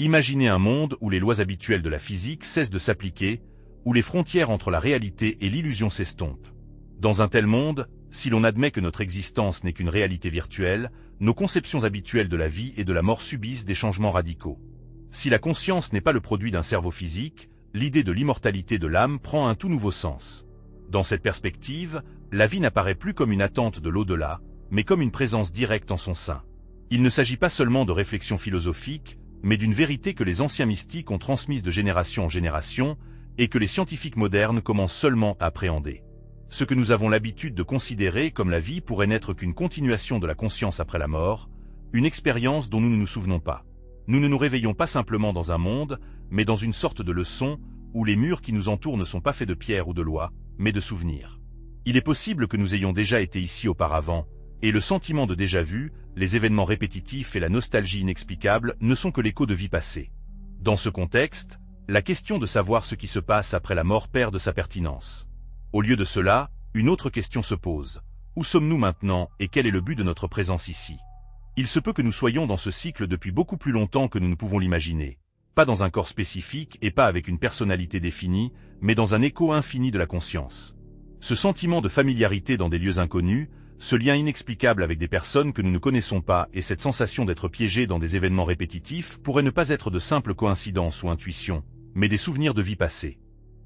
Imaginez un monde où les lois habituelles de la physique cessent de s'appliquer, où les frontières entre la réalité et l'illusion s'estompent. Dans un tel monde, si l'on admet que notre existence n'est qu'une réalité virtuelle, nos conceptions habituelles de la vie et de la mort subissent des changements radicaux. Si la conscience n'est pas le produit d'un cerveau physique, l'idée de l'immortalité de l'âme prend un tout nouveau sens. Dans cette perspective, la vie n'apparaît plus comme une attente de l'au-delà, mais comme une présence directe en son sein. Il ne s'agit pas seulement de réflexions philosophiques, mais d'une vérité que les anciens mystiques ont transmise de génération en génération et que les scientifiques modernes commencent seulement à appréhender. Ce que nous avons l'habitude de considérer comme la vie pourrait n'être qu'une continuation de la conscience après la mort, une expérience dont nous ne nous souvenons pas. Nous ne nous réveillons pas simplement dans un monde, mais dans une sorte de leçon où les murs qui nous entourent ne sont pas faits de pierre ou de lois, mais de souvenirs. Il est possible que nous ayons déjà été ici auparavant, et le sentiment de déjà-vu, les événements répétitifs et la nostalgie inexplicable ne sont que l'écho de vie passée. Dans ce contexte, la question de savoir ce qui se passe après la mort perd de sa pertinence. Au lieu de cela, une autre question se pose. Où sommes-nous maintenant et quel est le but de notre présence ici? Il se peut que nous soyons dans ce cycle depuis beaucoup plus longtemps que nous ne pouvons l'imaginer. Pas dans un corps spécifique et pas avec une personnalité définie, mais dans un écho infini de la conscience. Ce sentiment de familiarité dans des lieux inconnus, ce lien inexplicable avec des personnes que nous ne connaissons pas et cette sensation d'être piégé dans des événements répétitifs pourraient ne pas être de simples coïncidences ou intuitions, mais des souvenirs de vie passée.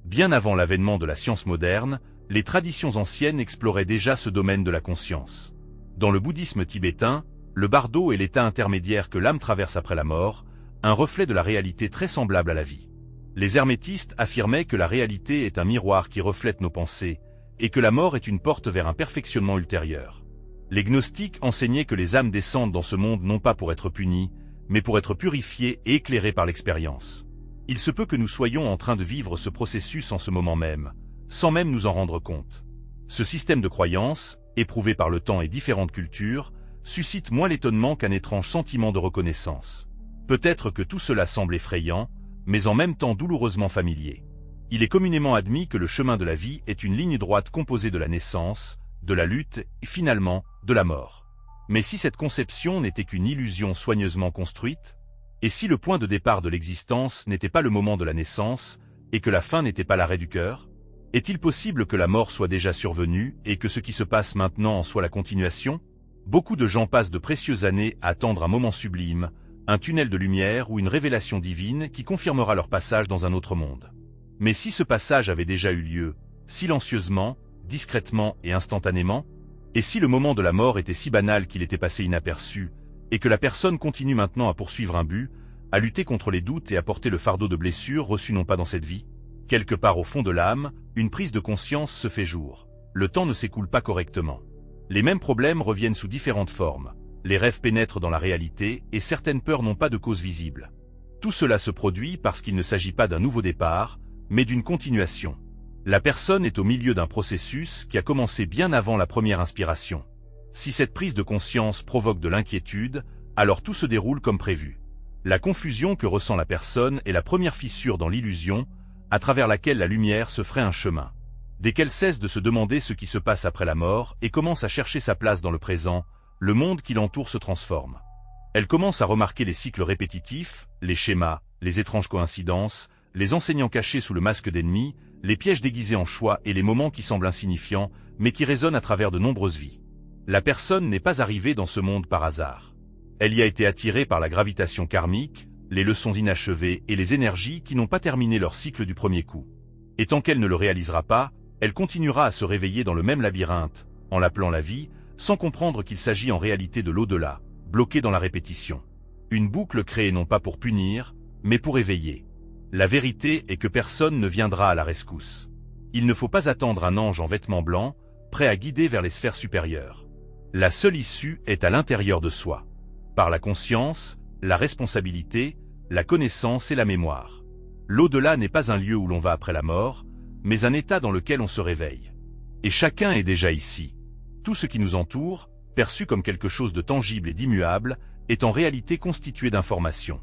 Bien avant l'avènement de la science moderne, les traditions anciennes exploraient déjà ce domaine de la conscience. Dans le bouddhisme tibétain, le bardo est l'état intermédiaire que l'âme traverse après la mort, un reflet de la réalité très semblable à la vie. Les hermétistes affirmaient que la réalité est un miroir qui reflète nos pensées, et que la mort est une porte vers un perfectionnement ultérieur. Les gnostiques enseignaient que les âmes descendent dans ce monde non pas pour être punies, mais pour être purifiées et éclairées par l'expérience. Il se peut que nous soyons en train de vivre ce processus en ce moment même, sans même nous en rendre compte. Ce système de croyance, éprouvé par le temps et différentes cultures, suscite moins l'étonnement qu'un étrange sentiment de reconnaissance. Peut-être que tout cela semble effrayant, mais en même temps douloureusement familier. Il est communément admis que le chemin de la vie est une ligne droite composée de la naissance, de la lutte et finalement de la mort. Mais si cette conception n'était qu'une illusion soigneusement construite, et si le point de départ de l'existence n'était pas le moment de la naissance, et que la fin n'était pas l'arrêt du cœur, est-il possible que la mort soit déjà survenue et que ce qui se passe maintenant en soit la continuation? Beaucoup de gens passent de précieuses années à attendre un moment sublime, un tunnel de lumière ou une révélation divine qui confirmera leur passage dans un autre monde. Mais si ce passage avait déjà eu lieu, silencieusement, discrètement et instantanément, et si le moment de la mort était si banal qu'il était passé inaperçu, et que la personne continue maintenant à poursuivre un but, à lutter contre les doutes et à porter le fardeau de blessures reçues non pas dans cette vie, quelque part au fond de l'âme, une prise de conscience se fait jour. Le temps ne s'écoule pas correctement. Les mêmes problèmes reviennent sous différentes formes. Les rêves pénètrent dans la réalité et certaines peurs n'ont pas de cause visible. Tout cela se produit parce qu'il ne s'agit pas d'un nouveau départ, mais d'une continuation. La personne est au milieu d'un processus qui a commencé bien avant la première inspiration. Si cette prise de conscience provoque de l'inquiétude, alors tout se déroule comme prévu. La confusion que ressent la personne est la première fissure dans l'illusion, à travers laquelle la lumière se ferait un chemin. Dès qu'elle cesse de se demander ce qui se passe après la mort et commence à chercher sa place dans le présent, le monde qui l'entoure se transforme. Elle commence à remarquer les cycles répétitifs, les schémas, les étranges coïncidences, les enseignants cachés sous le masque d'ennemis, les pièges déguisés en choix et les moments qui semblent insignifiants, mais qui résonnent à travers de nombreuses vies. La personne n'est pas arrivée dans ce monde par hasard. Elle y a été attirée par la gravitation karmique, les leçons inachevées et les énergies qui n'ont pas terminé leur cycle du premier coup. Et tant qu'elle ne le réalisera pas, elle continuera à se réveiller dans le même labyrinthe, en l'appelant la vie, sans comprendre qu'il s'agit en réalité de l'au-delà, bloqué dans la répétition. Une boucle créée non pas pour punir, mais pour éveiller. La vérité est que personne ne viendra à la rescousse. Il ne faut pas attendre un ange en vêtements blancs, prêt à guider vers les sphères supérieures. La seule issue est à l'intérieur de soi. Par la conscience, la responsabilité, la connaissance et la mémoire. L'au-delà n'est pas un lieu où l'on va après la mort, mais un état dans lequel on se réveille. Et chacun est déjà ici. Tout ce qui nous entoure, perçu comme quelque chose de tangible et d'immuable, est en réalité constitué d'informations.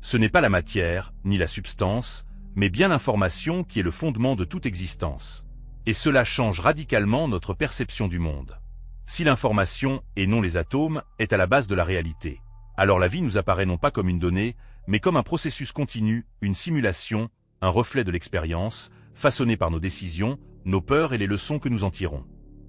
Ce n'est pas la matière, ni la substance, mais bien l'information qui est le fondement de toute existence. Et cela change radicalement notre perception du monde. Si l'information, et non les atomes, est à la base de la réalité, alors la vie nous apparaît non pas comme une donnée, mais comme un processus continu, une simulation, un reflet de l'expérience, façonné par nos décisions, nos peurs et les leçons que nous en tirons.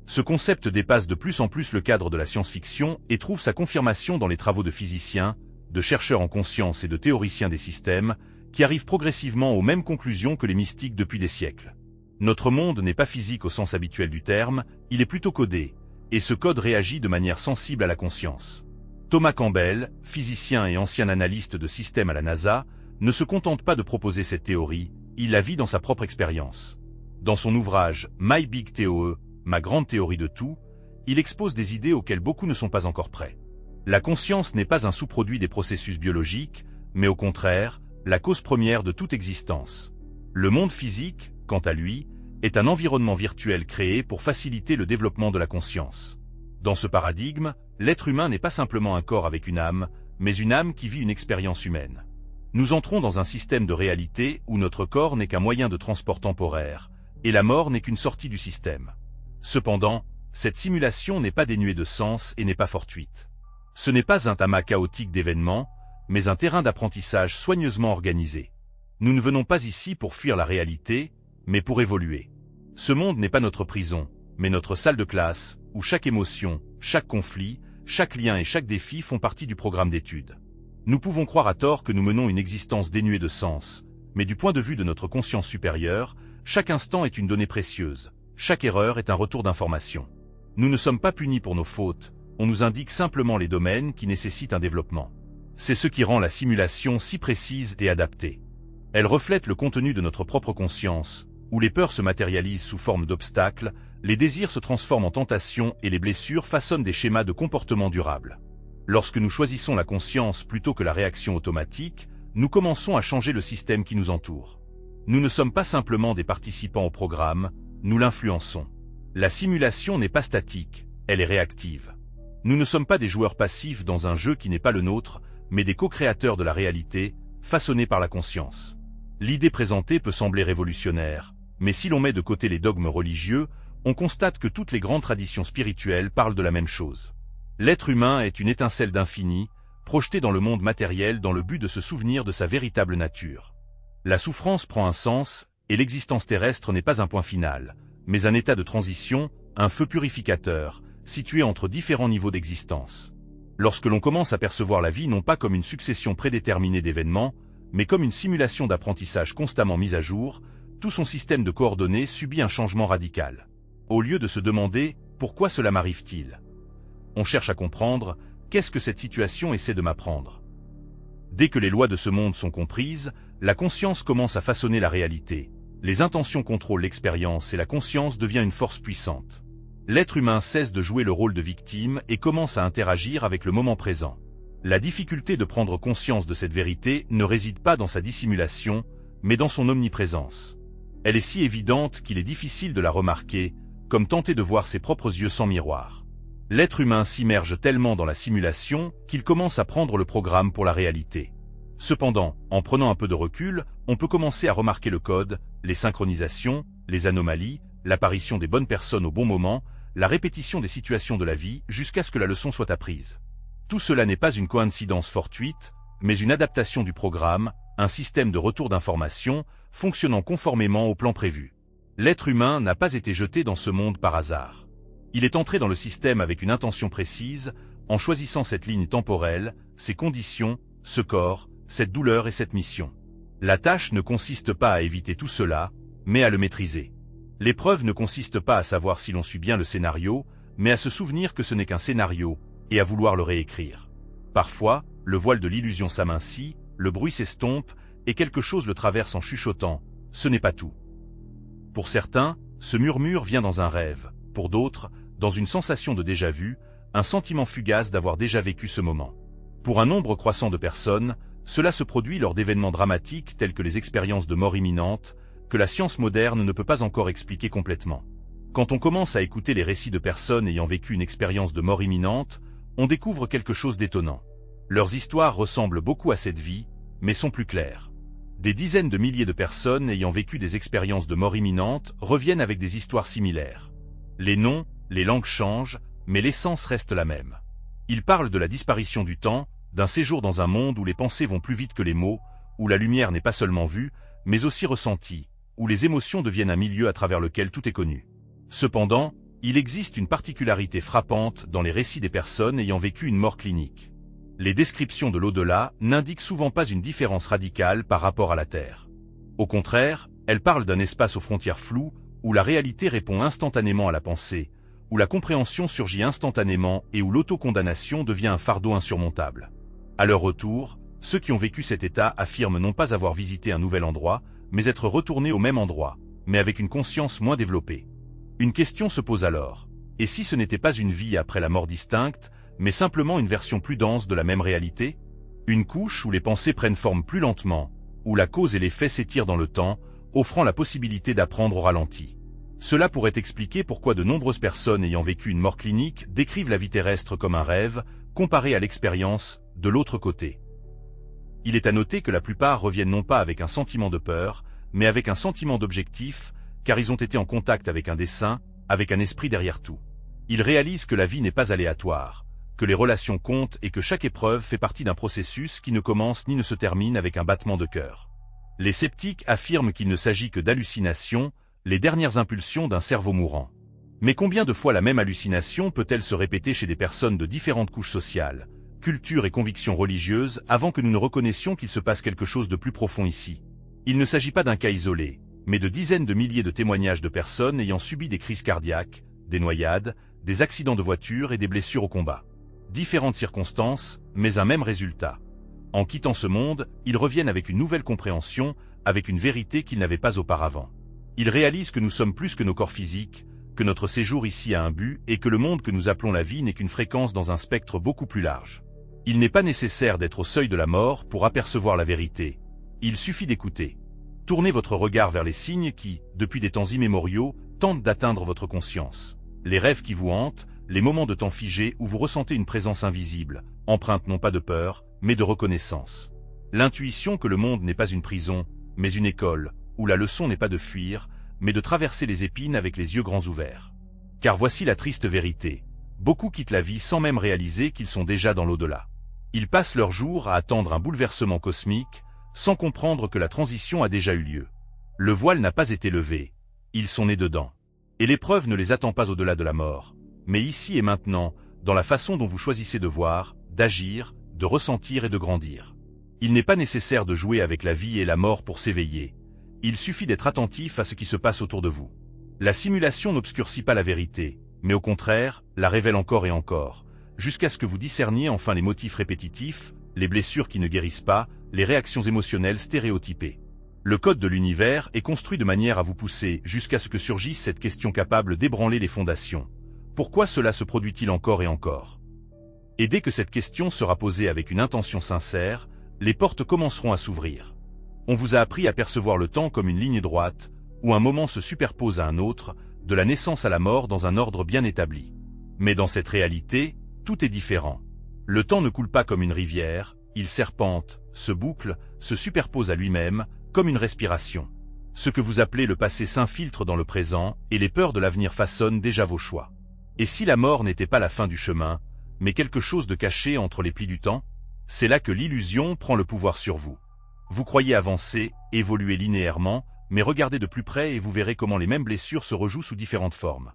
Ce concept dépasse de plus en plus le cadre de la science-fiction et trouve sa confirmation dans les travaux de physiciens, de chercheurs en conscience et de théoriciens des systèmes, qui arrivent progressivement aux mêmes conclusions que les mystiques depuis des siècles. Notre monde n'est pas physique au sens habituel du terme, il est plutôt codé, et ce code réagit de manière sensible à la conscience. Thomas Campbell, physicien et ancien analyste de systèmes à la NASA, ne se contente pas de proposer cette théorie, il la vit dans sa propre expérience. Dans son ouvrage « My Big Theory », ma grande théorie de tout, il expose des idées auxquelles beaucoup ne sont pas encore prêts. La conscience n'est pas un sous-produit des processus biologiques, mais au contraire, la cause première de toute existence. Le monde physique, quant à lui, est un environnement virtuel créé pour faciliter le développement de la conscience. Dans ce paradigme, l'être humain n'est pas simplement un corps avec une âme, mais une âme qui vit une expérience humaine. Nous entrons dans un système de réalité où notre corps n'est qu'un moyen de transport temporaire, et la mort n'est qu'une sortie du système. Cependant, cette simulation n'est pas dénuée de sens et n'est pas fortuite. Ce n'est pas un amas chaotique d'événements, mais un terrain d'apprentissage soigneusement organisé. Nous ne venons pas ici pour fuir la réalité, mais pour évoluer. Ce monde n'est pas notre prison, mais notre salle de classe, où chaque émotion, chaque conflit, chaque lien et chaque défi font partie du programme d'études. Nous pouvons croire à tort que nous menons une existence dénuée de sens, mais du point de vue de notre conscience supérieure, chaque instant est une donnée précieuse, chaque erreur est un retour d'information. Nous ne sommes pas punis pour nos fautes, on nous indique simplement les domaines qui nécessitent un développement. C'est ce qui rend la simulation si précise et adaptée. Elle reflète le contenu de notre propre conscience, où les peurs se matérialisent sous forme d'obstacles, les désirs se transforment en tentations et les blessures façonnent des schémas de comportement durables. Lorsque nous choisissons la conscience plutôt que la réaction automatique, nous commençons à changer le système qui nous entoure. Nous ne sommes pas simplement des participants au programme, nous l'influençons. La simulation n'est pas statique, elle est réactive. Nous ne sommes pas des joueurs passifs dans un jeu qui n'est pas le nôtre, mais des co-créateurs de la réalité, façonnés par la conscience. L'idée présentée peut sembler révolutionnaire, mais si l'on met de côté les dogmes religieux, on constate que toutes les grandes traditions spirituelles parlent de la même chose. L'être humain est une étincelle d'infini, projetée dans le monde matériel dans le but de se souvenir de sa véritable nature. La souffrance prend un sens, et l'existence terrestre n'est pas un point final, mais un état de transition, un feu purificateur, situé entre différents niveaux d'existence. Lorsque l'on commence à percevoir la vie non pas comme une succession prédéterminée d'événements, mais comme une simulation d'apprentissage constamment mise à jour, tout son système de coordonnées subit un changement radical. Au lieu de se demander « pourquoi cela m'arrive-t-il ?», on cherche à comprendre « qu'est-ce que cette situation essaie de m'apprendre ?» Dès que les lois de ce monde sont comprises, la conscience commence à façonner la réalité. Les intentions contrôlent l'expérience et la conscience devient une force puissante. L'être humain cesse de jouer le rôle de victime et commence à interagir avec le moment présent. La difficulté de prendre conscience de cette vérité ne réside pas dans sa dissimulation, mais dans son omniprésence. Elle est si évidente qu'il est difficile de la remarquer, comme tenter de voir ses propres yeux sans miroir. L'être humain s'immerge tellement dans la simulation qu'il commence à prendre le programme pour la réalité. Cependant, en prenant un peu de recul, on peut commencer à remarquer le code, les synchronisations, les anomalies, l'apparition des bonnes personnes au bon moment, la répétition des situations de la vie jusqu'à ce que la leçon soit apprise. Tout cela n'est pas une coïncidence fortuite, mais une adaptation du programme, un système de retour d'informations, fonctionnant conformément au plan prévu. L'être humain n'a pas été jeté dans ce monde par hasard. Il est entré dans le système avec une intention précise, en choisissant cette ligne temporelle, ces conditions, ce corps, cette douleur et cette mission. La tâche ne consiste pas à éviter tout cela, mais à le maîtriser. L'épreuve ne consiste pas à savoir si l'on suit bien le scénario, mais à se souvenir que ce n'est qu'un scénario, et à vouloir le réécrire. Parfois, le voile de l'illusion s'amincit, le bruit s'estompe, et quelque chose le traverse en chuchotant « ce n'est pas tout ». Pour certains, ce murmure vient dans un rêve, pour d'autres, dans une sensation de déjà-vu, un sentiment fugace d'avoir déjà vécu ce moment. Pour un nombre croissant de personnes, cela se produit lors d'événements dramatiques tels que les expériences de mort imminente, que la science moderne ne peut pas encore expliquer complètement. Quand on commence à écouter les récits de personnes ayant vécu une expérience de mort imminente, on découvre quelque chose d'étonnant. Leurs histoires ressemblent beaucoup à cette vie, mais sont plus claires. Des dizaines de milliers de personnes ayant vécu des expériences de mort imminente reviennent avec des histoires similaires. Les noms, les langues changent, mais l'essence reste la même. Ils parlent de la disparition du temps, d'un séjour dans un monde où les pensées vont plus vite que les mots, où la lumière n'est pas seulement vue, mais aussi ressentie, où les émotions deviennent un milieu à travers lequel tout est connu. Cependant, il existe une particularité frappante dans les récits des personnes ayant vécu une mort clinique. Les descriptions de l'au-delà n'indiquent souvent pas une différence radicale par rapport à la Terre. Au contraire, elles parlent d'un espace aux frontières floues, où la réalité répond instantanément à la pensée, où la compréhension surgit instantanément et où l'autocondamnation devient un fardeau insurmontable. À leur retour, ceux qui ont vécu cet état affirment non pas avoir visité un nouvel endroit, mais être retournés au même endroit, mais avec une conscience moins développée. Une question se pose alors. Et si ce n'était pas une vie après la mort distincte, mais simplement une version plus dense de la même réalité? Une couche où les pensées prennent forme plus lentement, où la cause et l'effet s'étirent dans le temps, offrant la possibilité d'apprendre au ralenti. Cela pourrait expliquer pourquoi de nombreuses personnes ayant vécu une mort clinique décrivent la vie terrestre comme un rêve, comparé à l'expérience de l'autre côté. Il est à noter que la plupart reviennent non pas avec un sentiment de peur, mais avec un sentiment d'objectif, car ils ont été en contact avec un dessein, avec un esprit derrière tout. Ils réalisent que la vie n'est pas aléatoire, que les relations comptent et que chaque épreuve fait partie d'un processus qui ne commence ni ne se termine avec un battement de cœur. Les sceptiques affirment qu'il ne s'agit que d'hallucinations, les dernières impulsions d'un cerveau mourant. Mais combien de fois la même hallucination peut-elle se répéter chez des personnes de différentes couches sociales, cultures et convictions religieuses avant que nous ne reconnaissions qu'il se passe quelque chose de plus profond ici? Il ne s'agit pas d'un cas isolé, mais de dizaines de milliers de témoignages de personnes ayant subi des crises cardiaques, des noyades, des accidents de voiture et des blessures au combat. Différentes circonstances, mais un même résultat. En quittant ce monde, ils reviennent avec une nouvelle compréhension, avec une vérité qu'ils n'avaient pas auparavant. Ils réalisent que nous sommes plus que nos corps physiques, que notre séjour ici a un but et que le monde que nous appelons la vie n'est qu'une fréquence dans un spectre beaucoup plus large. Il n'est pas nécessaire d'être au seuil de la mort pour apercevoir la vérité. Il suffit d'écouter. Tournez votre regard vers les signes qui, depuis des temps immémoriaux, tentent d'atteindre votre conscience. Les rêves qui vous hantent, les moments de temps figés où vous ressentez une présence invisible, empreinte non pas de peur, mais de reconnaissance. L'intuition que le monde n'est pas une prison, mais une école, où la leçon n'est pas de fuir, mais de traverser les épines avec les yeux grands ouverts. Car voici la triste vérité. Beaucoup quittent la vie sans même réaliser qu'ils sont déjà dans l'au-delà. Ils passent leurs jours à attendre un bouleversement cosmique, sans comprendre que la transition a déjà eu lieu. Le voile n'a pas été levé. Ils sont nés dedans. Et l'épreuve ne les attend pas au-delà de la mort, mais ici et maintenant, dans la façon dont vous choisissez de voir, d'agir, de ressentir et de grandir. Il n'est pas nécessaire de jouer avec la vie et la mort pour s'éveiller. Il suffit d'être attentif à ce qui se passe autour de vous. La simulation n'obscurcit pas la vérité, mais au contraire, la révèle encore et encore, jusqu'à ce que vous discerniez enfin les motifs répétitifs, les blessures qui ne guérissent pas, les réactions émotionnelles stéréotypées. Le code de l'univers est construit de manière à vous pousser jusqu'à ce que surgisse cette question capable d'ébranler les fondations. Pourquoi cela se produit-il encore et encore? Et dès que cette question sera posée avec une intention sincère, les portes commenceront à s'ouvrir. On vous a appris à percevoir le temps comme une ligne droite, où un moment se superpose à un autre, de la naissance à la mort dans un ordre bien établi. Mais dans cette réalité, tout est différent. Le temps ne coule pas comme une rivière, il serpente, se boucle, se superpose à lui-même, comme une respiration. Ce que vous appelez le passé s'infiltre dans le présent, et les peurs de l'avenir façonnent déjà vos choix. Et si la mort n'était pas la fin du chemin, mais quelque chose de caché entre les plis du temps? C'est là que l'illusion prend le pouvoir sur vous. Vous croyez avancer, évoluer linéairement, mais regardez de plus près et vous verrez comment les mêmes blessures se rejouent sous différentes formes.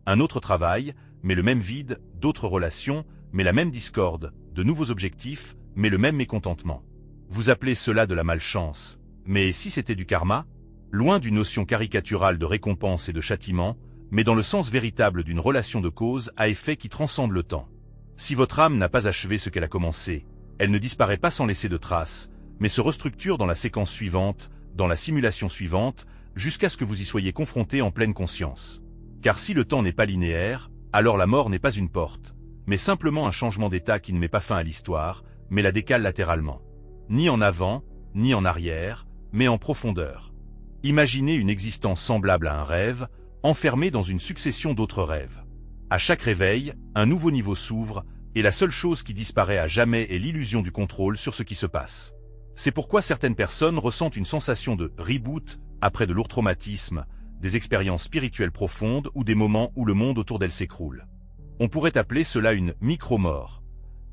Un autre travail, mais le même vide, d'autres relations, mais la même discorde, de nouveaux objectifs, mais le même mécontentement. Vous appelez cela de la malchance, mais si c'était du karma? Loin d'une notion caricaturale de récompense et de châtiment, mais dans le sens véritable d'une relation de cause à effet qui transcende le temps. Si votre âme n'a pas achevé ce qu'elle a commencé, elle ne disparaît pas sans laisser de traces, mais se restructure dans la séquence suivante, dans la simulation suivante, jusqu'à ce que vous y soyez confronté en pleine conscience. Car si le temps n'est pas linéaire, alors la mort n'est pas une porte, mais simplement un changement d'état qui ne met pas fin à l'histoire, mais la décale latéralement. Ni en avant, ni en arrière, mais en profondeur. Imaginez une existence semblable à un rêve, enfermé dans une succession d'autres rêves. À chaque réveil, un nouveau niveau s'ouvre, et la seule chose qui disparaît à jamais est l'illusion du contrôle sur ce qui se passe. C'est pourquoi certaines personnes ressentent une sensation de reboot après de lourds traumatismes, des expériences spirituelles profondes ou des moments où le monde autour d'elles s'écroule. On pourrait appeler cela une micro-mort.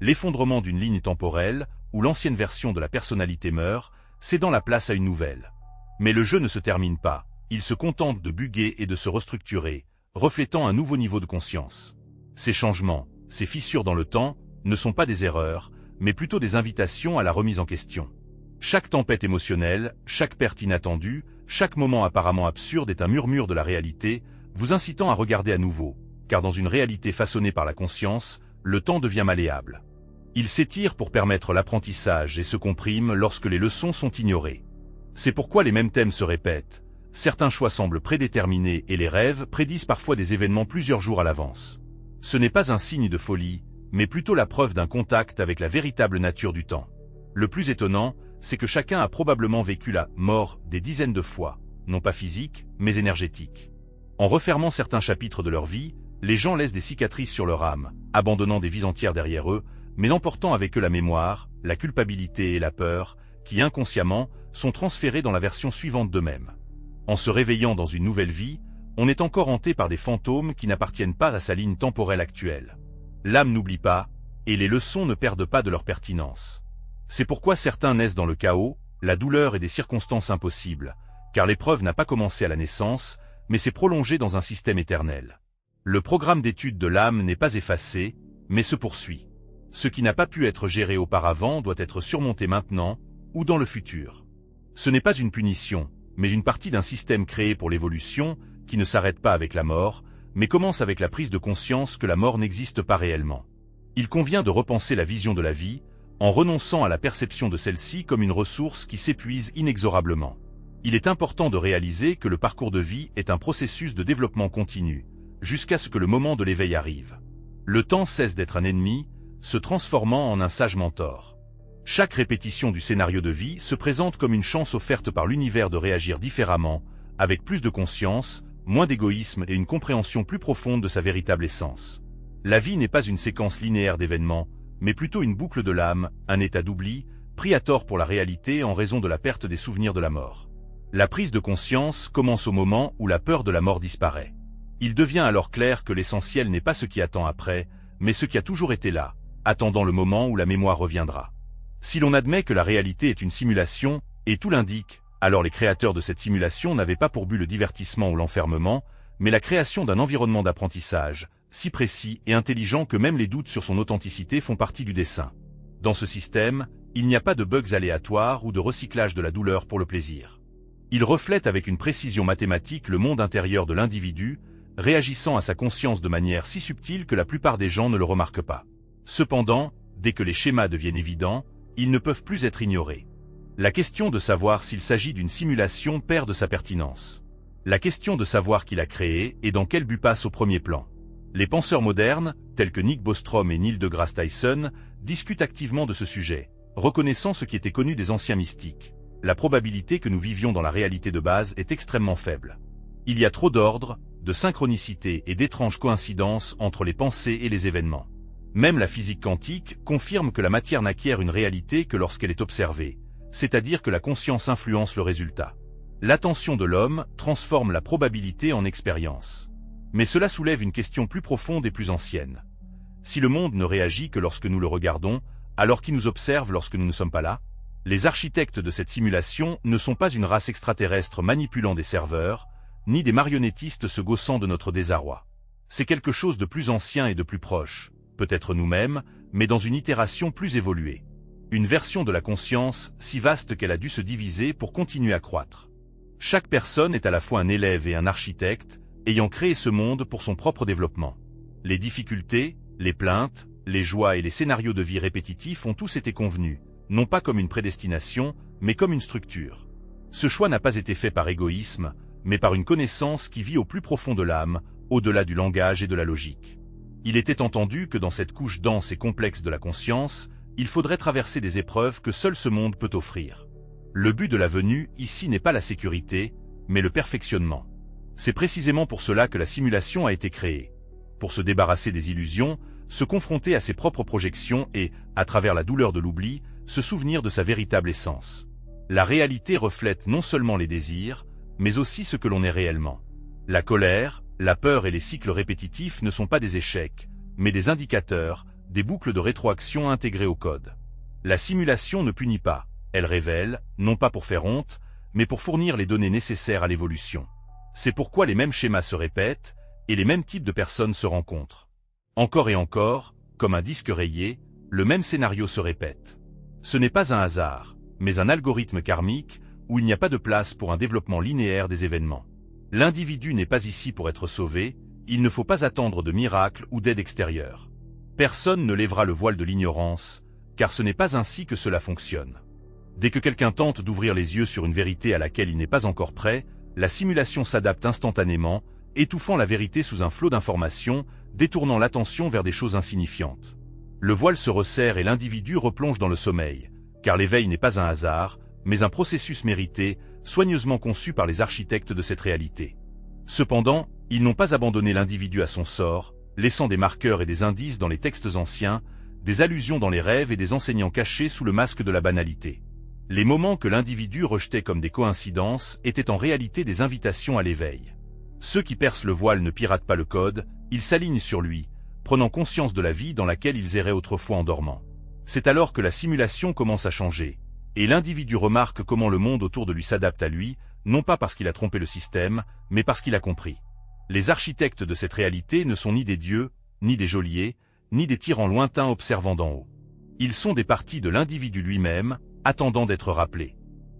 L'effondrement d'une ligne temporelle, où l'ancienne version de la personnalité meurt, cédant la place à une nouvelle. Mais le jeu ne se termine pas, il se contente de bugger et de se restructurer, reflétant un nouveau niveau de conscience. Ces changements, ces fissures dans le temps, ne sont pas des erreurs, mais plutôt des invitations à la remise en question. Chaque tempête émotionnelle, chaque perte inattendue, chaque moment apparemment absurde est un murmure de la réalité, vous incitant à regarder à nouveau, car dans une réalité façonnée par la conscience, le temps devient malléable. Il s'étire pour permettre l'apprentissage et se comprime lorsque les leçons sont ignorées. C'est pourquoi les mêmes thèmes se répètent. Certains choix semblent prédéterminés et les rêves prédisent parfois des événements plusieurs jours à l'avance. Ce n'est pas un signe de folie, mais plutôt la preuve d'un contact avec la véritable nature du temps. Le plus étonnant, c'est que chacun a probablement vécu la mort des dizaines de fois, non pas physique, mais énergétique. En refermant certains chapitres de leur vie, les gens laissent des cicatrices sur leur âme, abandonnant des vies entières derrière eux, mais emportant avec eux la mémoire, la culpabilité et la peur, qui inconsciemment sont transférés dans la version suivante d'eux-mêmes. En se réveillant dans une nouvelle vie, on est encore hanté par des fantômes qui n'appartiennent pas à sa ligne temporelle actuelle. L'âme n'oublie pas, et les leçons ne perdent pas de leur pertinence. C'est pourquoi certains naissent dans le chaos, la douleur et des circonstances impossibles, car l'épreuve n'a pas commencé à la naissance, mais s'est prolongée dans un système éternel. Le programme d'étude de l'âme n'est pas effacé, mais se poursuit. Ce qui n'a pas pu être géré auparavant doit être surmonté maintenant, ou dans le futur. Ce n'est pas une punition, mais une partie d'un système créé pour l'évolution, qui ne s'arrête pas avec la mort, mais commence avec la prise de conscience que la mort n'existe pas réellement. Il convient de repenser la vision de la vie, en renonçant à la perception de celle-ci comme une ressource qui s'épuise inexorablement. Il est important de réaliser que le parcours de vie est un processus de développement continu, jusqu'à ce que le moment de l'éveil arrive. Le temps cesse d'être un ennemi, se transformant en un sage mentor. Chaque répétition du scénario de vie se présente comme une chance offerte par l'univers de réagir différemment, avec plus de conscience, moins d'égoïsme et une compréhension plus profonde de sa véritable essence. La vie n'est pas une séquence linéaire d'événements, mais plutôt une boucle de l'âme, un état d'oubli, pris à tort pour la réalité en raison de la perte des souvenirs de la mort. La prise de conscience commence au moment où la peur de la mort disparaît. Il devient alors clair que l'essentiel n'est pas ce qui attend après, mais ce qui a toujours été là, attendant le moment où la mémoire reviendra. Si l'on admet que la réalité est une simulation, et tout l'indique, alors les créateurs de cette simulation n'avaient pas pour but le divertissement ou l'enfermement, mais la création d'un environnement d'apprentissage, si précis et intelligent que même les doutes sur son authenticité font partie du dessin. Dans ce système, il n'y a pas de bugs aléatoires ou de recyclage de la douleur pour le plaisir. Il reflète avec une précision mathématique le monde intérieur de l'individu, réagissant à sa conscience de manière si subtile que la plupart des gens ne le remarquent pas. Cependant, dès que les schémas deviennent évidents, ils ne peuvent plus être ignorés. La question de savoir s'il s'agit d'une simulation perd de sa pertinence. La question de savoir qui l'a créé et dans quel but passe au premier plan. Les penseurs modernes, tels que Nick Bostrom et Neil deGrasse Tyson, discutent activement de ce sujet, reconnaissant ce qui était connu des anciens mystiques. La probabilité que nous vivions dans la réalité de base est extrêmement faible. Il y a trop d'ordre, de synchronicité et d'étranges coïncidences entre les pensées et les événements. Même la physique quantique confirme que la matière n'acquiert une réalité que lorsqu'elle est observée, c'est-à-dire que la conscience influence le résultat. L'attention de l'homme transforme la probabilité en expérience. Mais cela soulève une question plus profonde et plus ancienne. Si le monde ne réagit que lorsque nous le regardons, alors qui nous observe lorsque nous ne sommes pas là? Les architectes de cette simulation ne sont pas une race extraterrestre manipulant des serveurs, ni des marionnettistes se gaussant de notre désarroi. C'est quelque chose de plus ancien et de plus proche, peut-être nous-mêmes, mais dans une itération plus évoluée. Une version de la conscience si vaste qu'elle a dû se diviser pour continuer à croître. Chaque personne est à la fois un élève et un architecte, ayant créé ce monde pour son propre développement. Les difficultés, les plaintes, les joies et les scénarios de vie répétitifs ont tous été convenus, non pas comme une prédestination, mais comme une structure. Ce choix n'a pas été fait par égoïsme, mais par une connaissance qui vit au plus profond de l'âme, au-delà du langage et de la logique. Il était entendu que dans cette couche dense et complexe de la conscience, il faudrait traverser des épreuves que seul ce monde peut offrir. Le but de la venue ici n'est pas la sécurité, mais le perfectionnement. C'est précisément pour cela que la simulation a été créée. Pour se débarrasser des illusions, se confronter à ses propres projections et, à travers la douleur de l'oubli, se souvenir de sa véritable essence. La réalité reflète non seulement les désirs, mais aussi ce que l'on est réellement. La colère, la peur et les cycles répétitifs ne sont pas des échecs, mais des indicateurs, des boucles de rétroaction intégrées au code. La simulation ne punit pas, elle révèle, non pas pour faire honte, mais pour fournir les données nécessaires à l'évolution. C'est pourquoi les mêmes schémas se répètent, et les mêmes types de personnes se rencontrent. Encore et encore, comme un disque rayé, le même scénario se répète. Ce n'est pas un hasard, mais un algorithme karmique où il n'y a pas de place pour un développement linéaire des événements. L'individu n'est pas ici pour être sauvé, il ne faut pas attendre de miracle ou d'aide extérieure. Personne ne lèvera le voile de l'ignorance, car ce n'est pas ainsi que cela fonctionne. Dès que quelqu'un tente d'ouvrir les yeux sur une vérité à laquelle il n'est pas encore prêt, la simulation s'adapte instantanément, étouffant la vérité sous un flot d'informations, détournant l'attention vers des choses insignifiantes. Le voile se resserre et l'individu replonge dans le sommeil, car l'éveil n'est pas un hasard, mais un processus mérité, soigneusement conçu par les architectes de cette réalité. Cependant, ils n'ont pas abandonné l'individu à son sort, laissant des marqueurs et des indices dans les textes anciens, des allusions dans les rêves et des enseignants cachés sous le masque de la banalité. Les moments que l'individu rejetait comme des coïncidences étaient en réalité des invitations à l'éveil. Ceux qui percent le voile ne piratent pas le code, ils s'alignent sur lui, prenant conscience de la vie dans laquelle ils erraient autrefois en dormant. C'est alors que la simulation commence à changer, et l'individu remarque comment le monde autour de lui s'adapte à lui, non pas parce qu'il a trompé le système, mais parce qu'il a compris. Les architectes de cette réalité ne sont ni des dieux, ni des geôliers, ni des tyrans lointains observant d'en haut. Ils sont des parties de l'individu lui-même, attendant d'être rappelés.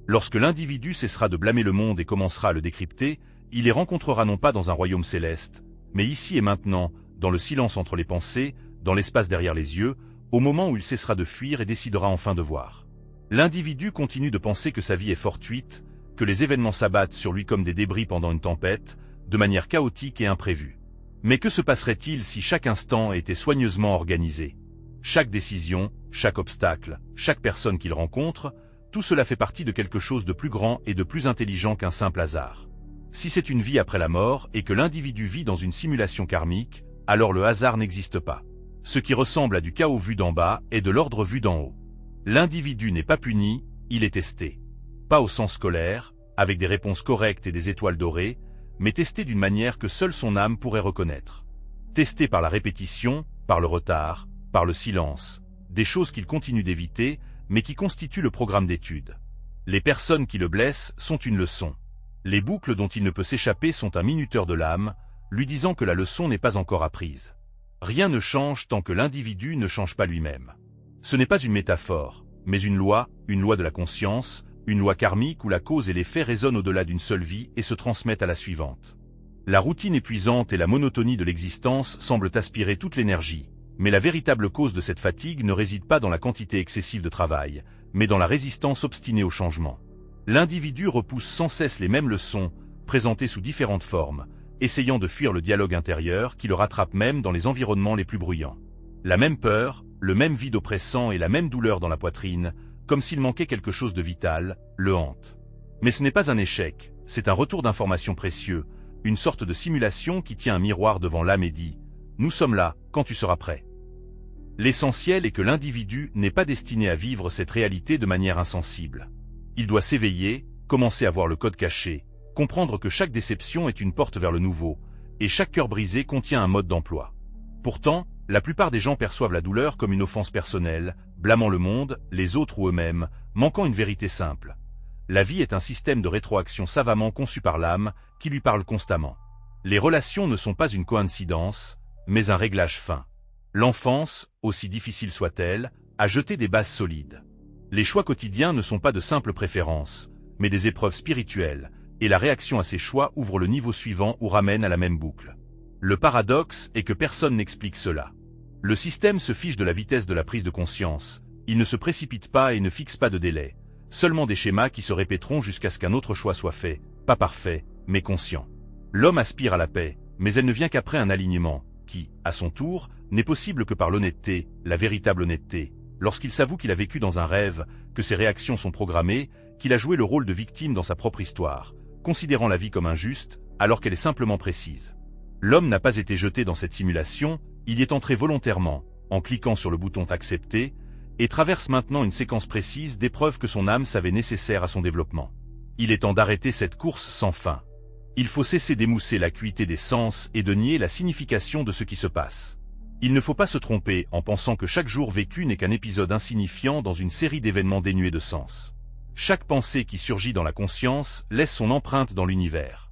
Lorsque l'individu cessera de blâmer le monde et commencera à le décrypter, il les rencontrera non pas dans un royaume céleste, mais ici et maintenant, dans le silence entre les pensées, dans l'espace derrière les yeux, au moment où il cessera de fuir et décidera enfin de voir. L'individu continue de penser que sa vie est fortuite, que les événements s'abattent sur lui comme des débris pendant une tempête, de manière chaotique et imprévue. Mais que se passerait-il si chaque instant était soigneusement organisé? Chaque décision, chaque obstacle, chaque personne qu'il rencontre, tout cela fait partie de quelque chose de plus grand et de plus intelligent qu'un simple hasard. Si c'est une vie après la mort et que l'individu vit dans une simulation karmique, alors le hasard n'existe pas. Ce qui ressemble à du chaos vu d'en bas est de l'ordre vu d'en haut. L'individu n'est pas puni, il est testé. Pas au sens scolaire, avec des réponses correctes et des étoiles dorées, mais testé d'une manière que seule son âme pourrait reconnaître. Testé par la répétition, par le retard, par le silence, des choses qu'il continue d'éviter, mais qui constituent le programme d'étude. Les personnes qui le blessent sont une leçon. Les boucles dont il ne peut s'échapper sont un minuteur de l'âme, lui disant que la leçon n'est pas encore apprise. Rien ne change tant que l'individu ne change pas lui-même. Ce n'est pas une métaphore, mais une loi de la conscience, une loi karmique où la cause et l'effet résonnent au-delà d'une seule vie et se transmettent à la suivante. La routine épuisante et la monotonie de l'existence semblent aspirer toute l'énergie, mais la véritable cause de cette fatigue ne réside pas dans la quantité excessive de travail, mais dans la résistance obstinée au changement. L'individu repousse sans cesse les mêmes leçons, présentées sous différentes formes, essayant de fuir le dialogue intérieur qui le rattrape même dans les environnements les plus bruyants. La même peur, le même vide oppressant et la même douleur dans la poitrine, comme s'il manquait quelque chose de vital, le hante. Mais ce n'est pas un échec, c'est un retour d'information précieux, une sorte de simulation qui tient un miroir devant l'âme et dit « Nous sommes là, quand tu seras prêt ». L'essentiel est que l'individu n'est pas destiné à vivre cette réalité de manière insensible. Il doit s'éveiller, commencer à voir le code caché, comprendre que chaque déception est une porte vers le nouveau, et chaque cœur brisé contient un mode d'emploi. Pourtant, la plupart des gens perçoivent la douleur comme une offense personnelle, blâmant le monde, les autres ou eux-mêmes, manquant une vérité simple. La vie est un système de rétroaction savamment conçu par l'âme, qui lui parle constamment. Les relations ne sont pas une coïncidence, mais un réglage fin. L'enfance, aussi difficile soit-elle, a jeté des bases solides. Les choix quotidiens ne sont pas de simples préférences, mais des épreuves spirituelles, et la réaction à ces choix ouvre le niveau suivant ou ramène à la même boucle. Le paradoxe est que personne n'explique cela. Le système se fiche de la vitesse de la prise de conscience, il ne se précipite pas et ne fixe pas de délai, seulement des schémas qui se répéteront jusqu'à ce qu'un autre choix soit fait, pas parfait, mais conscient. L'homme aspire à la paix, mais elle ne vient qu'après un alignement, qui, à son tour, n'est possible que par l'honnêteté, la véritable honnêteté, lorsqu'il s'avoue qu'il a vécu dans un rêve, que ses réactions sont programmées, qu'il a joué le rôle de victime dans sa propre histoire, considérant la vie comme injuste, alors qu'elle est simplement précise. L'homme n'a pas été jeté dans cette simulation, il y est entré volontairement, en cliquant sur le bouton « Accepter », et traverse maintenant une séquence précise d'épreuves que son âme savait nécessaires à son développement. Il est temps d'arrêter cette course sans fin. Il faut cesser d'émousser l'acuité des sens et de nier la signification de ce qui se passe. Il ne faut pas se tromper en pensant que chaque jour vécu n'est qu'un épisode insignifiant dans une série d'événements dénués de sens. Chaque pensée qui surgit dans la conscience laisse son empreinte dans l'univers.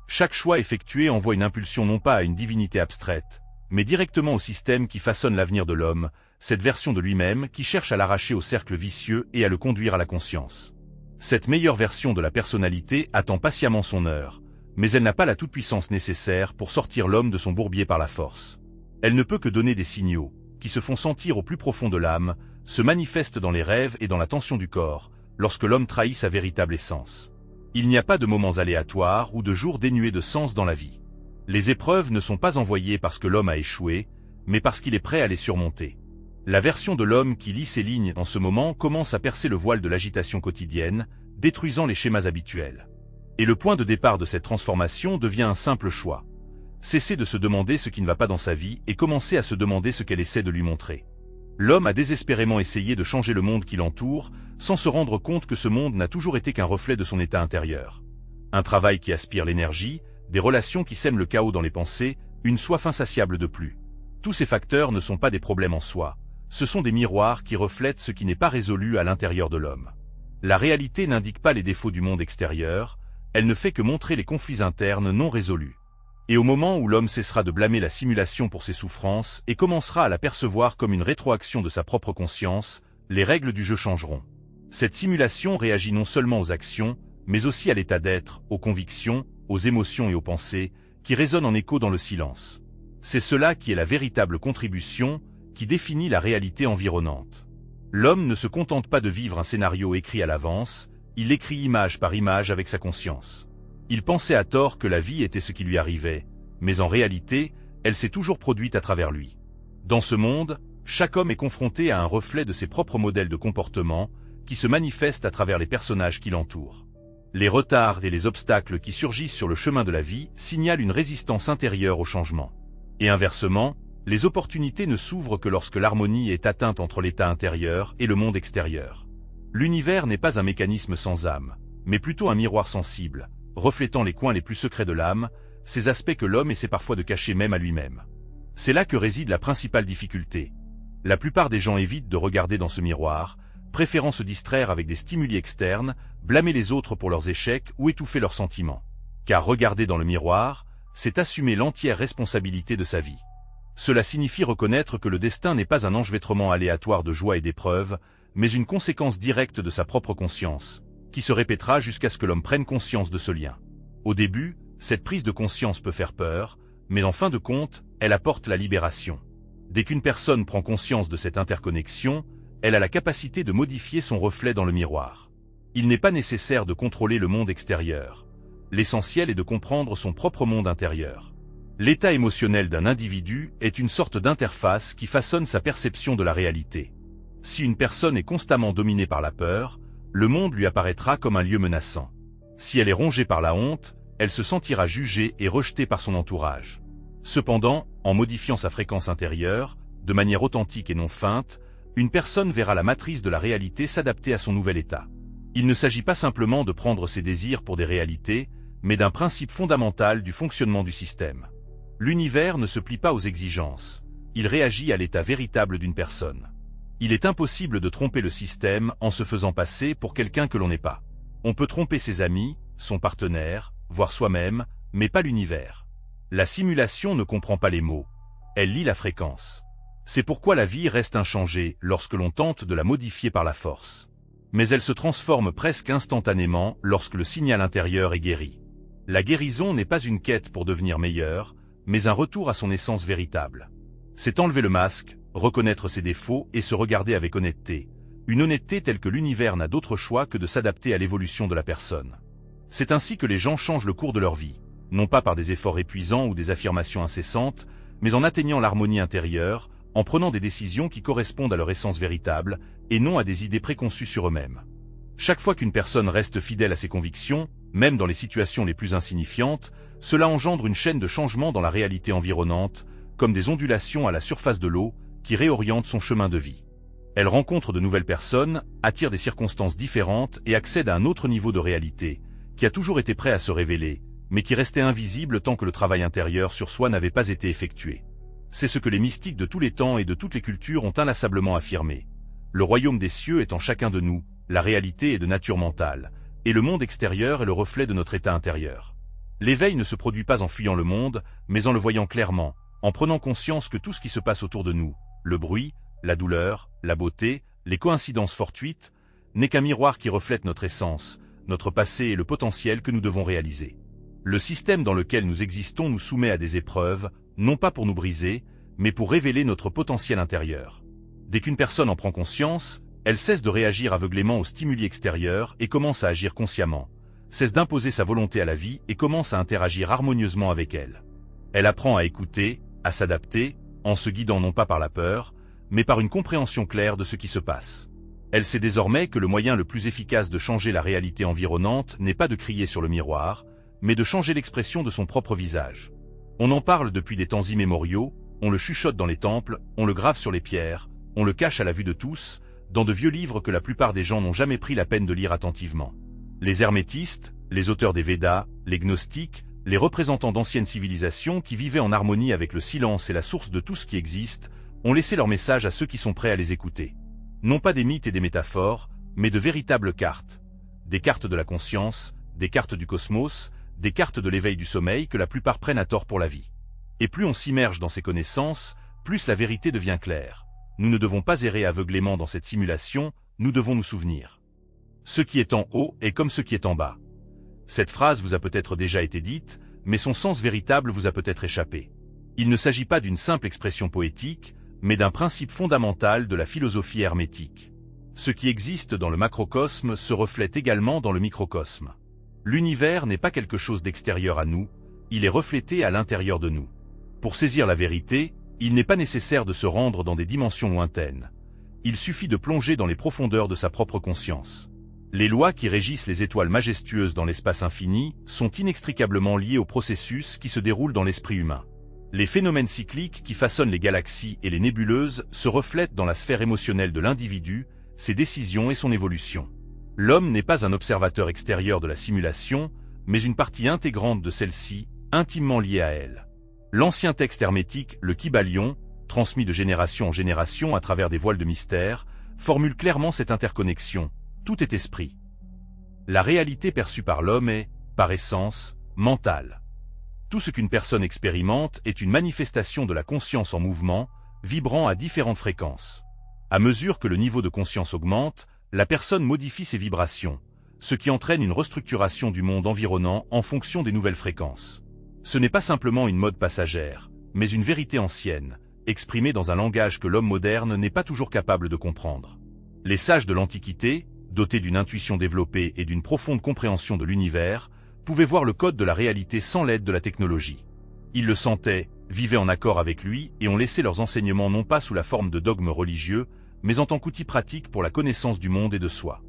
Chaque choix effectué envoie une impulsion non pas à une divinité abstraite, mais directement au système qui façonne l'avenir de l'homme, cette version de lui-même qui cherche à l'arracher au cercle vicieux et à le conduire à la conscience. Cette meilleure version de la personnalité attend patiemment son heure, mais elle n'a pas la toute-puissance nécessaire pour sortir l'homme de son bourbier par la force. Elle ne peut que donner des signaux, qui se font sentir au plus profond de l'âme, se manifestent dans les rêves et dans la tension du corps, lorsque l'homme trahit sa véritable essence. Il n'y a pas de moments aléatoires ou de jours dénués de sens dans la vie. Les épreuves ne sont pas envoyées parce que l'homme a échoué, mais parce qu'il est prêt à les surmonter. La version de l'homme qui lit ces lignes en ce moment commence à percer le voile de l'agitation quotidienne, détruisant les schémas habituels. Et le point de départ de cette transformation devient un simple choix. Cesser de se demander ce qui ne va pas dans sa vie et commencer à se demander ce qu'elle essaie de lui montrer. L'homme a désespérément essayé de changer le monde qui l'entoure, sans se rendre compte que ce monde n'a toujours été qu'un reflet de son état intérieur. Un travail qui aspire l'énergie, des relations qui sèment le chaos dans les pensées, une soif insatiable de plus. Tous ces facteurs ne sont pas des problèmes en soi, ce sont des miroirs qui reflètent ce qui n'est pas résolu à l'intérieur de l'homme. La réalité n'indique pas les défauts du monde extérieur, elle ne fait que montrer les conflits internes non résolus. Et au moment où l'homme cessera de blâmer la simulation pour ses souffrances et commencera à la percevoir comme une rétroaction de sa propre conscience, les règles du jeu changeront. Cette simulation réagit non seulement aux actions, mais aussi à l'état d'être, aux convictions, aux émotions et aux pensées, qui résonnent en écho dans le silence. C'est cela qui est la véritable contribution, qui définit la réalité environnante. L'homme ne se contente pas de vivre un scénario écrit à l'avance, il l'écrit image par image avec sa conscience. Il pensait à tort que la vie était ce qui lui arrivait, mais en réalité, elle s'est toujours produite à travers lui. Dans ce monde, chaque homme est confronté à un reflet de ses propres modèles de comportement, qui se manifestent à travers les personnages qui l'entourent. Les retards et les obstacles qui surgissent sur le chemin de la vie signalent une résistance intérieure au changement. Et inversement, les opportunités ne s'ouvrent que lorsque l'harmonie est atteinte entre l'état intérieur et le monde extérieur. L'univers n'est pas un mécanisme sans âme, mais plutôt un miroir sensible, reflétant les coins les plus secrets de l'âme, ces aspects que l'homme essaie parfois de cacher même à lui-même. C'est là que réside la principale difficulté. La plupart des gens évitent de regarder dans ce miroir, préférant se distraire avec des stimuli externes, blâmer les autres pour leurs échecs ou étouffer leurs sentiments. Car regarder dans le miroir, c'est assumer l'entière responsabilité de sa vie. Cela signifie reconnaître que le destin n'est pas un enchevêtrement aléatoire de joie et d'épreuves, mais une conséquence directe de sa propre conscience, qui se répétera jusqu'à ce que l'homme prenne conscience de ce lien. Au début, cette prise de conscience peut faire peur, mais en fin de compte, elle apporte la libération. Dès qu'une personne prend conscience de cette interconnexion, elle a la capacité de modifier son reflet dans le miroir. Il n'est pas nécessaire de contrôler le monde extérieur. L'essentiel est de comprendre son propre monde intérieur. L'état émotionnel d'un individu est une sorte d'interface qui façonne sa perception de la réalité. Si une personne est constamment dominée par la peur, le monde lui apparaîtra comme un lieu menaçant. Si elle est rongée par la honte, elle se sentira jugée et rejetée par son entourage. Cependant, en modifiant sa fréquence intérieure, de manière authentique et non feinte, une personne verra la matrice de la réalité s'adapter à son nouvel état. Il ne s'agit pas simplement de prendre ses désirs pour des réalités, mais d'un principe fondamental du fonctionnement du système. L'univers ne se plie pas aux exigences, il réagit à l'état véritable d'une personne. Il est impossible de tromper le système en se faisant passer pour quelqu'un que l'on n'est pas. On peut tromper ses amis, son partenaire, voire soi-même, mais pas l'univers. La simulation ne comprend pas les mots, elle lit la fréquence. C'est pourquoi la vie reste inchangée lorsque l'on tente de la modifier par la force. Mais elle se transforme presque instantanément lorsque le signal intérieur est guéri. La guérison n'est pas une quête pour devenir meilleur, mais un retour à son essence véritable. C'est enlever le masque, reconnaître ses défauts et se regarder avec honnêteté. Une honnêteté telle que l'univers n'a d'autre choix que de s'adapter à l'évolution de la personne. C'est ainsi que les gens changent le cours de leur vie, non pas par des efforts épuisants ou des affirmations incessantes, mais en atteignant l'harmonie intérieure, en prenant des décisions qui correspondent à leur essence véritable, et non à des idées préconçues sur eux-mêmes. Chaque fois qu'une personne reste fidèle à ses convictions, même dans les situations les plus insignifiantes, cela engendre une chaîne de changements dans la réalité environnante, comme des ondulations à la surface de l'eau, qui réorientent son chemin de vie. Elle rencontre de nouvelles personnes, attire des circonstances différentes et accède à un autre niveau de réalité, qui a toujours été prêt à se révéler, mais qui restait invisible tant que le travail intérieur sur soi n'avait pas été effectué. C'est ce que les mystiques de tous les temps et de toutes les cultures ont inlassablement affirmé. Le royaume des cieux est en chacun de nous, la réalité est de nature mentale, et le monde extérieur est le reflet de notre état intérieur. L'éveil ne se produit pas en fuyant le monde, mais en le voyant clairement, en prenant conscience que tout ce qui se passe autour de nous, le bruit, la douleur, la beauté, les coïncidences fortuites, n'est qu'un miroir qui reflète notre essence, notre passé et le potentiel que nous devons réaliser. Le système dans lequel nous existons nous soumet à des épreuves, non pas pour nous briser, mais pour révéler notre potentiel intérieur. Dès qu'une personne en prend conscience, elle cesse de réagir aveuglément aux stimuli extérieurs et commence à agir consciemment, cesse d'imposer sa volonté à la vie et commence à interagir harmonieusement avec elle. Elle apprend à écouter, à s'adapter, en se guidant non pas par la peur, mais par une compréhension claire de ce qui se passe. Elle sait désormais que le moyen le plus efficace de changer la réalité environnante n'est pas de crier sur le miroir, mais de changer l'expression de son propre visage. On en parle depuis des temps immémoriaux, on le chuchote dans les temples, on le grave sur les pierres, on le cache à la vue de tous, dans de vieux livres que la plupart des gens n'ont jamais pris la peine de lire attentivement. Les hermétistes, les auteurs des Védas, les gnostiques, les représentants d'anciennes civilisations qui vivaient en harmonie avec le silence et la source de tout ce qui existe, ont laissé leur message à ceux qui sont prêts à les écouter. Non pas des mythes et des métaphores, mais de véritables cartes. Des cartes de la conscience, des cartes du cosmos, des cartes de l'éveil du sommeil que la plupart prennent à tort pour la vie. Et plus on s'immerge dans ces connaissances, plus la vérité devient claire. Nous ne devons pas errer aveuglément dans cette simulation, nous devons nous souvenir. Ce qui est en haut est comme ce qui est en bas. Cette phrase vous a peut-être déjà été dite, mais son sens véritable vous a peut-être échappé. Il ne s'agit pas d'une simple expression poétique, mais d'un principe fondamental de la philosophie hermétique. Ce qui existe dans le macrocosme se reflète également dans le microcosme. L'univers n'est pas quelque chose d'extérieur à nous, il est reflété à l'intérieur de nous. Pour saisir la vérité, il n'est pas nécessaire de se rendre dans des dimensions lointaines. Il suffit de plonger dans les profondeurs de sa propre conscience. Les lois qui régissent les étoiles majestueuses dans l'espace infini sont inextricablement liées aux processus qui se déroulent dans l'esprit humain. Les phénomènes cycliques qui façonnent les galaxies et les nébuleuses se reflètent dans la sphère émotionnelle de l'individu, ses décisions et son évolution. L'homme n'est pas un observateur extérieur de la simulation, mais une partie intégrante de celle-ci, intimement liée à elle. L'ancien texte hermétique, le Kybalion, transmis de génération en génération à travers des voiles de mystère, formule clairement cette interconnexion. Tout est esprit. La réalité perçue par l'homme est, par essence, mentale. Tout ce qu'une personne expérimente est une manifestation de la conscience en mouvement, vibrant à différentes fréquences. À mesure que le niveau de conscience augmente, la personne modifie ses vibrations, ce qui entraîne une restructuration du monde environnant en fonction des nouvelles fréquences. Ce n'est pas simplement une mode passagère, mais une vérité ancienne, exprimée dans un langage que l'homme moderne n'est pas toujours capable de comprendre. Les sages de l'Antiquité, dotés d'une intuition développée et d'une profonde compréhension de l'univers, pouvaient voir le code de la réalité sans l'aide de la technologie. Ils le sentaient, vivaient en accord avec lui et ont laissé leurs enseignements non pas sous la forme de dogmes religieux, mais en tant qu'outil pratique pour la connaissance du monde et de soi.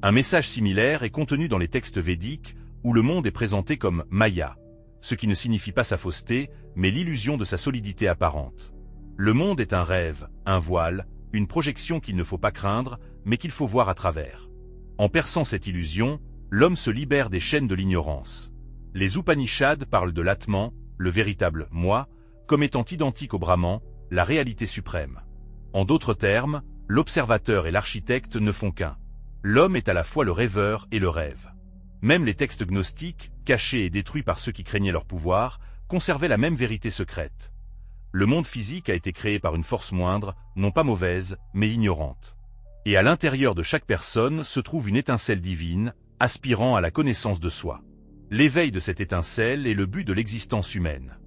Un message similaire est contenu dans les textes védiques, où le monde est présenté comme Maya, ce qui ne signifie pas sa fausseté, mais l'illusion de sa solidité apparente. Le monde est un rêve, un voile, une projection qu'il ne faut pas craindre, mais qu'il faut voir à travers. En perçant cette illusion, l'homme se libère des chaînes de l'ignorance. Les Upanishads parlent de l'Atman, le véritable « moi », comme étant identique au Brahman, la réalité suprême. En d'autres termes, l'observateur et l'architecte ne font qu'un. L'homme est à la fois le rêveur et le rêve. Même les textes gnostiques, cachés et détruits par ceux qui craignaient leur pouvoir, conservaient la même vérité secrète. Le monde physique a été créé par une force moindre, non pas mauvaise, mais ignorante. Et à l'intérieur de chaque personne se trouve une étincelle divine, aspirant à la connaissance de soi. L'éveil de cette étincelle est le but de l'existence humaine.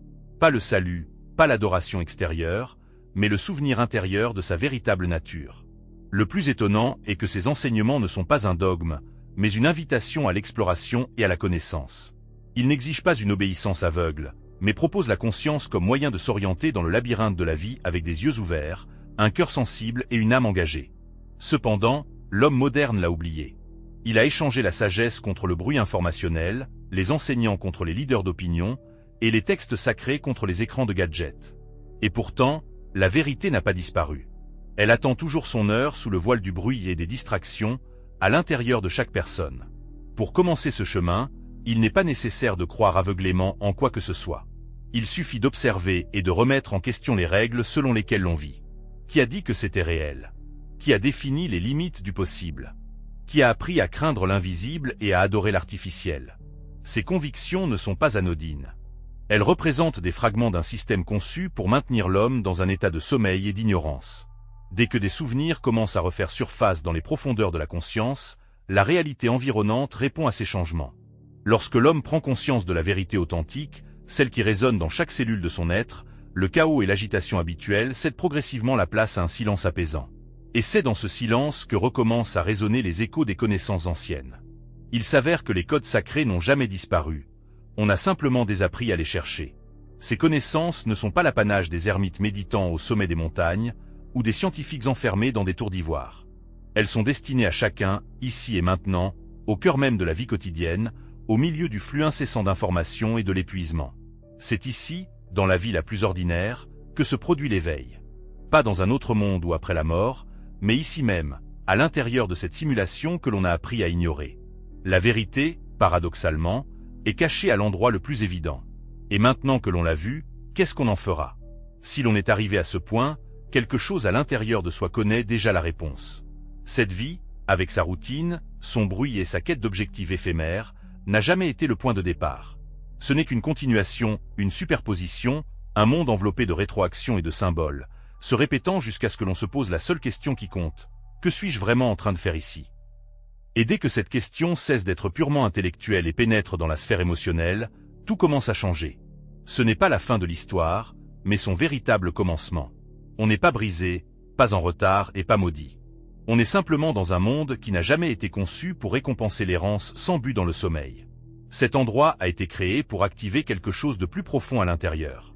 Pas le salut, pas l'adoration extérieure, mais le souvenir intérieur de sa véritable nature. Le plus étonnant est que ces enseignements ne sont pas un dogme, mais une invitation à l'exploration et à la connaissance. Ils n'exigent pas une obéissance aveugle, mais proposent la conscience comme moyen de s'orienter dans le labyrinthe de la vie avec des yeux ouverts, un cœur sensible et une âme engagée. Cependant, l'homme moderne l'a oublié. Il a échangé la sagesse contre le bruit informationnel, les enseignants contre les leaders d'opinion, et les textes sacrés contre les écrans de gadgets. Et pourtant, la vérité n'a pas disparu. Elle attend toujours son heure sous le voile du bruit et des distractions, à l'intérieur de chaque personne. Pour commencer ce chemin, il n'est pas nécessaire de croire aveuglément en quoi que ce soit. Il suffit d'observer et de remettre en question les règles selon lesquelles l'on vit. Qui a dit que c'était réel? Qui a défini les limites du possible? Qui a appris à craindre l'invisible et à adorer l'artificiel? Ces convictions ne sont pas anodines. Elles représentent des fragments d'un système conçu pour maintenir l'homme dans un état de sommeil et d'ignorance. Dès que des souvenirs commencent à refaire surface dans les profondeurs de la conscience, la réalité environnante répond à ces changements. Lorsque l'homme prend conscience de la vérité authentique, celle qui résonne dans chaque cellule de son être, le chaos et l'agitation habituelle cèdent progressivement la place à un silence apaisant. Et c'est dans ce silence que recommencent à résonner les échos des connaissances anciennes. Il s'avère que les codes sacrés n'ont jamais disparu. On a simplement désappris à les chercher. Ces connaissances ne sont pas l'apanage des ermites méditant au sommet des montagnes, ou des scientifiques enfermés dans des tours d'ivoire. Elles sont destinées à chacun, ici et maintenant, au cœur même de la vie quotidienne, au milieu du flux incessant d'informations et de l'épuisement. C'est ici, dans la vie la plus ordinaire, que se produit l'éveil. Pas dans un autre monde ou après la mort, mais ici même, à l'intérieur de cette simulation que l'on a appris à ignorer. La vérité, paradoxalement, est cachée à l'endroit le plus évident. Et maintenant que l'on l'a vue, qu'est-ce qu'on en fera? Si l'on est arrivé à ce point, quelque chose à l'intérieur de soi connaît déjà la réponse. Cette vie, avec sa routine, son bruit et sa quête d'objectifs éphémères, n'a jamais été le point de départ. Ce n'est qu'une continuation, une superposition, un monde enveloppé de rétroactions et de symboles, se répétant jusqu'à ce que l'on se pose la seule question qui compte: que suis-je vraiment en train de faire ici? Et dès que cette question cesse d'être purement intellectuelle et pénètre dans la sphère émotionnelle, tout commence à changer. Ce n'est pas la fin de l'histoire, mais son véritable commencement. On n'est pas brisé, pas en retard et pas maudit. On est simplement dans un monde qui n'a jamais été conçu pour récompenser l'errance sans but dans le sommeil. Cet endroit a été créé pour activer quelque chose de plus profond à l'intérieur.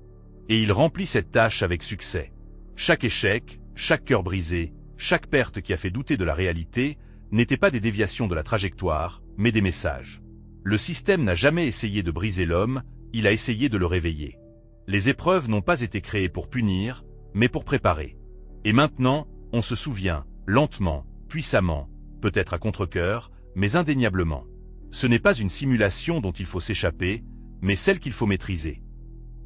Et il remplit cette tâche avec succès. Chaque échec, chaque cœur brisé, chaque perte qui a fait douter de la réalité, n'étaient pas des déviations de la trajectoire, mais des messages. Le système n'a jamais essayé de briser l'homme, il a essayé de le réveiller. Les épreuves n'ont pas été créées pour punir, mais pour préparer. Et maintenant, on se souvient, lentement, puissamment, peut-être à contre-cœur, mais indéniablement. Ce n'est pas une simulation dont il faut s'échapper, mais celle qu'il faut maîtriser.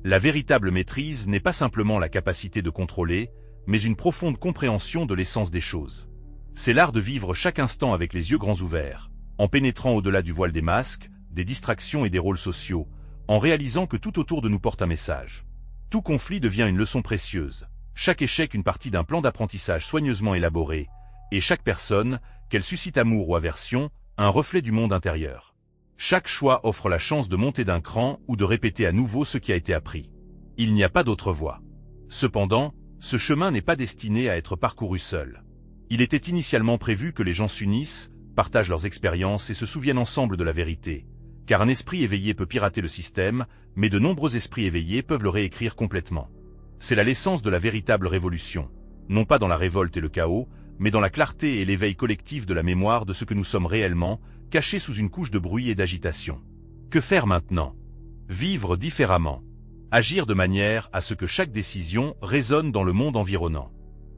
La véritable maîtrise n'est pas simplement la capacité de contrôler, mais une profonde compréhension de l'essence des choses. C'est l'art de vivre chaque instant avec les yeux grands ouverts, en pénétrant au-delà du voile des masques, des distractions et des rôles sociaux, en réalisant que tout autour de nous porte un message. Tout conflit devient une leçon précieuse, chaque échec une partie d'un plan d'apprentissage soigneusement élaboré, et chaque personne, qu'elle suscite amour ou aversion, un reflet du monde intérieur. Chaque choix offre la chance de monter d'un cran ou de répéter à nouveau ce qui a été appris. Il n'y a pas d'autre voie. Cependant, ce chemin n'est pas destiné à être parcouru seul. Il était initialement prévu que les gens s'unissent, partagent leurs expériences et se souviennent ensemble de la vérité, car un esprit éveillé peut pirater le système, mais de nombreux esprits éveillés peuvent le réécrire complètement. C'est là l'essence de la véritable révolution, non pas dans la révolte et le chaos, mais dans la clarté et l'éveil collectif de la mémoire de ce que nous sommes réellement, cachés sous une couche de bruit et d'agitation. Que faire maintenant? Vivre différemment. Agir de manière à ce que chaque décision résonne dans le monde environnant.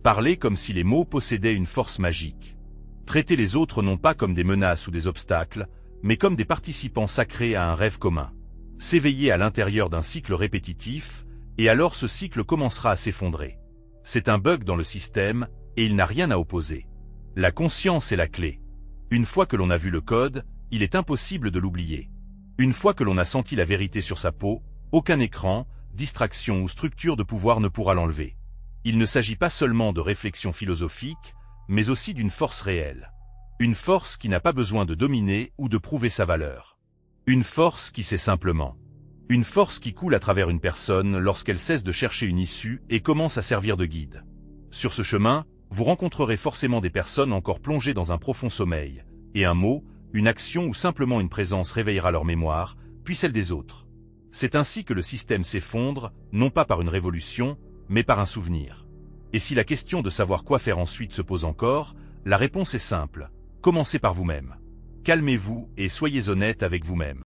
Parler comme si les mots possédaient une force magique. Traiter les autres non pas comme des menaces ou des obstacles, mais comme des participants sacrés à un rêve commun. S'éveiller à l'intérieur d'un cycle répétitif, et alors ce cycle commencera à s'effondrer. C'est un bug dans le système, et il n'a rien à opposer. La conscience est la clé. Une fois que l'on a vu le code, il est impossible de l'oublier. Une fois que l'on a senti la vérité sur sa peau, aucun écran, distraction ou structure de pouvoir ne pourra l'enlever. Il ne s'agit pas seulement de réflexion philosophique, mais aussi d'une force réelle. Une force qui n'a pas besoin de dominer ou de prouver sa valeur. Une force qui sait simplement. Une force qui coule à travers une personne lorsqu'elle cesse de chercher une issue et commence à servir de guide. Sur ce chemin, vous rencontrerez forcément des personnes encore plongées dans un profond sommeil, et un mot, une action ou simplement une présence réveillera leur mémoire, puis celle des autres. C'est ainsi que le système s'effondre, non pas par une révolution, mais par un souvenir. Et si la question de savoir quoi faire ensuite se pose encore, la réponse est simple. Commencez par vous-même. Calmez-vous et soyez honnête avec vous-même.